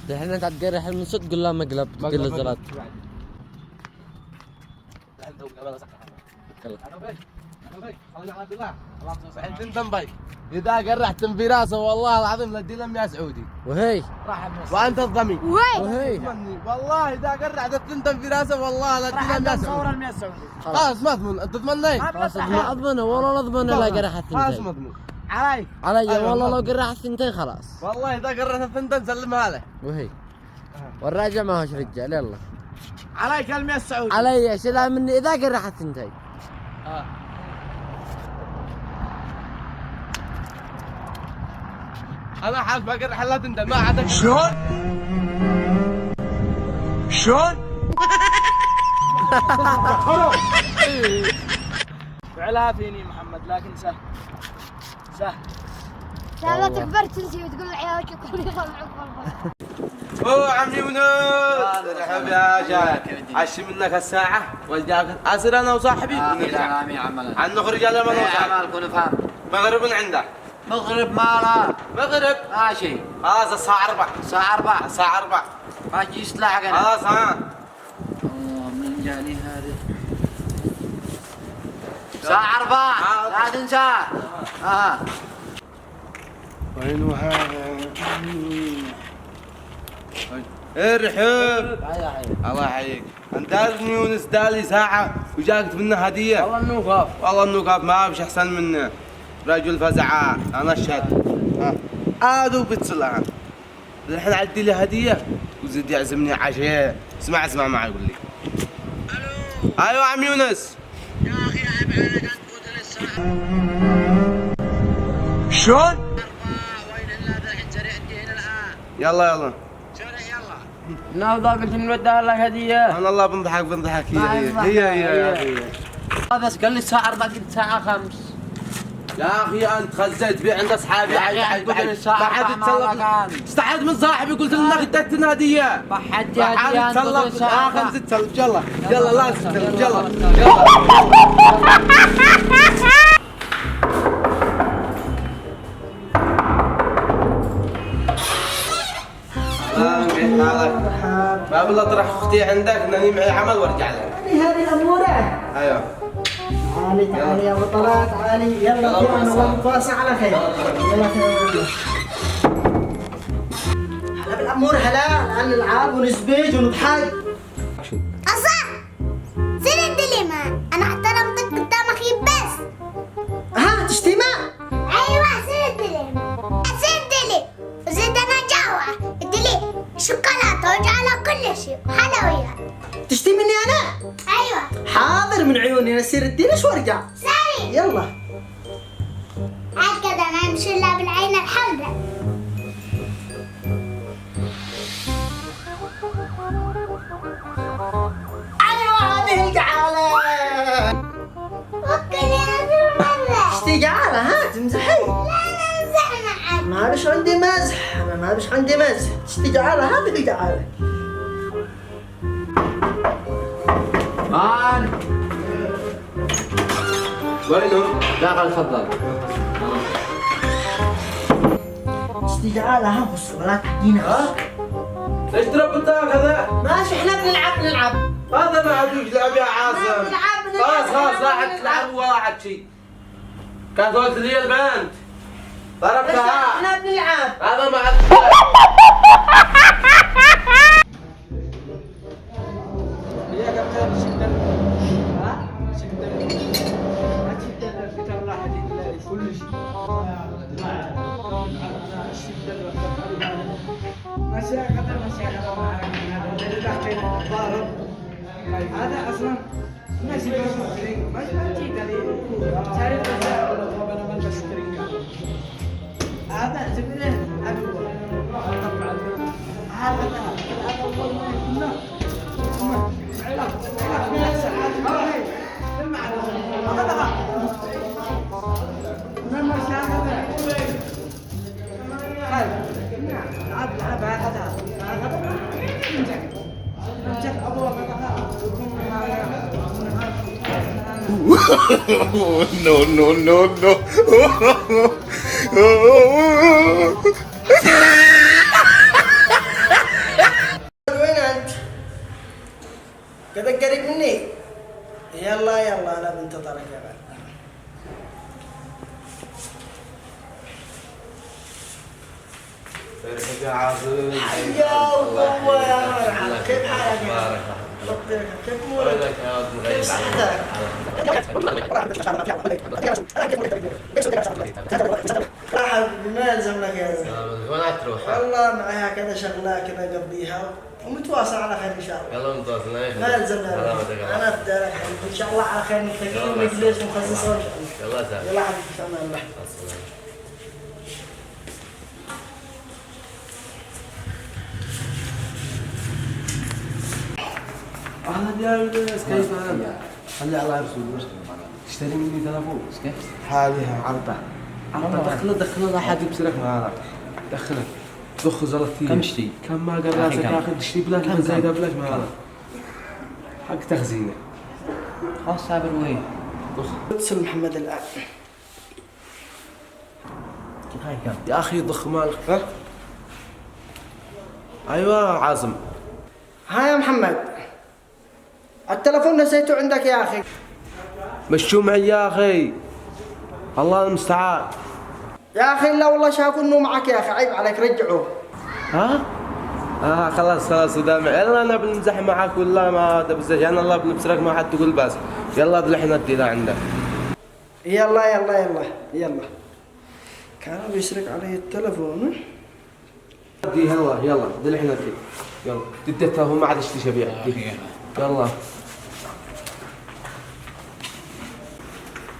دحين انت تقرح من صدق قول له مقلب تقول له زلط. إذا قرحت في راسه والله العظيم لدي لم يا سعودي. وهي وأنت الضمي. وهي والله إذا قرحت الثنتم في راسه والله لدي لم يا سعودي. خلاص ما أضمن. أنت تضمني؟ خلاص ما اضمنه والله لا اضمنه لا قرح الثنتين. خلاص ما أضمن. علي والله لو قرح الثنتين خلاص. والله إذا قرحت الثنتم سلمها له. وهي والراجع ما هوش رجال يلا. علي كلمة السعودي. علي شيلها مني إذا قرح الثنتين. أنا حاسس بقرح لا تندم ما عندك. شلون؟ فعلها فيني محمد لكن سهل لا تكبر تنسي وتقول لعيالك يكون يطلعوك بالبر. اوه عم يونس ارحب يا شايخ عشي منك الساعة وجاك أسر أنا وصاحبي ونرجع عن نخرج على ما نوصل مغرب عنده مغرب مالا مغرب ماشي خلاص الساعة 4 الساعة 4 ماشي يستلحقنا خلاص ها من جاني هذه الساعة 4 لا تنسى وين هذا ارحب الله يحييك انت عارف يونس دالي ساعة وجاكت منه هدية والله النوقاف ما فيش احسن منه رجل فزعة انا اشهد هذا بتصلها الحين عدي لي هدية وزيد يعزمني عشاء اسمع معي يقول لي الو ايوه عم يونس يا اخي عيب عليك انت تفوت للساعة شلون؟ 4 وين الا الحين سريع عندي هنا الان يلا سريع يلا نافذة قلت نودها لك هدية. انا الله بنضحك هي هذا قال لي الساعة 4 قلت الساعة 5. يا اخي انت خزيت بي عند اصحابي يا أخي عاد قلت الساعة 4 استعد من صاحبي قلت له انك اديتني هديه ما حد هدية انت قلت الساعة 4. خمسة تسلم يلا لا تسلم يلا باب الله اطرح اختي عندك انني معي عمل وارجع لك. هذه الاموره. ايوه. تعالي يا بطلة تعالي يلا بينا نتواصل على خير. يلا هلا بالامور هلا الان نلعب ونسبيج ونضحك. أصح زين الدليمة أنا احترمتك قدام أخي بس. تشتيمة؟ أيوة زين الدليمة زين الدلي وزيد أنا جوا الدلي شوكولاتة وجعلها كل شيء حلويات. تشتمني انا؟ أيوة حاضر من عيوني انا سير الدينش وارجع. ساري يلا هكذا ما يمشي إلا بالعين الحمراء. ايوه هذه الجعالة. وكل يا مرة. اشتي جعالة تمزحي؟ لا نمزح معك. ما بش عندي مزح انا ما بش عندي مزح. اشتي جعالة هذه الجعالة. وينهم؟ داخل تفضل. اشتي جعالة بص ولا تحكينا. ليش تربطك هذا؟ ماشي احنا بنلعب. هذا ما عاد يلعب يا عاصم. بنلعب. خلاص راحت تلعب واحد شيء. كانت وقت لي البنت. ضربتها. احنا بنلعب. هذا ما عاد هذا اصلا ماشي ماشي تعرف انا ما بشتري هذا اعتبره عدو هذا no انتظرك يا غالي. يا عاصم يا الله يا مرحبا، كيف حالك يا غالي؟ كيف امورك؟ وينك يا ولد مغيب ما يلزم لك يا زلمه. وين تروح؟ والله معي هكذا شغله كذا اقضيها ومتواصل على خير ان شاء الله. يلا نتواصل. ما يلزم لك. انا في دارك ان شاء الله على خير، نتفقين ونجلس ونخصصه ان شاء الله. يلا سلام. يلا حبيبي في امان الله. اهلا يا يونس، كيف انت؟ خلي الله يرسل اشتري مني تلفون. كيف؟ هذه عرضه دخله لا حد يبصرك معنا. دخلك ضخ زلطتي. كم اشتري؟ كم ما قال راسك يا اخي تشتري بلاك من زايده بلاك معنا. حق تخزينه. خلاص صابر وين؟ اتصل محمد الان. هاي كم؟ يا اخي ضخ مالك. ها؟ ايوه عاصم. ها يا محمد، التلفون نسيته عندك يا اخي. مشوا معي يا اخي. الله المستعان. يا اخي لا والله شافوا انه معك يا اخي، عيب عليك رجعوه. ها؟ خلاص دام يلا انا بنمزح معك ولا ما تبزح انا الله بنبصرك ما حد تقول بس. يلا دلحنا ادي لا عندك. يلا كان بيسرق علي التلفون. ادي يلا دلحنا ادي. يلا اديته هو ما عاد اشتري شبيع. يلا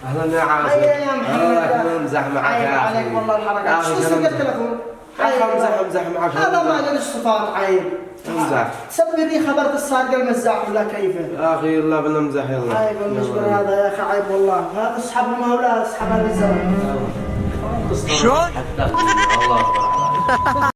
اهلا يا عاصم. هيا يا محمد. اهلا نمزح معك عيب يا اخي. عليك والله الحركات. شو سرق التلفون؟ امزح معك. هذا ما جالس صفات عيب. امزح. سبني خبرت السارق المزاح ولا كيف؟ يا اخي يلا بنمزح يلا. عيب المجبر هذا يا اخي، عيب والله. هذا اصحاب ما هو لا اصحاب الرزق. شلون؟ الله اكبر.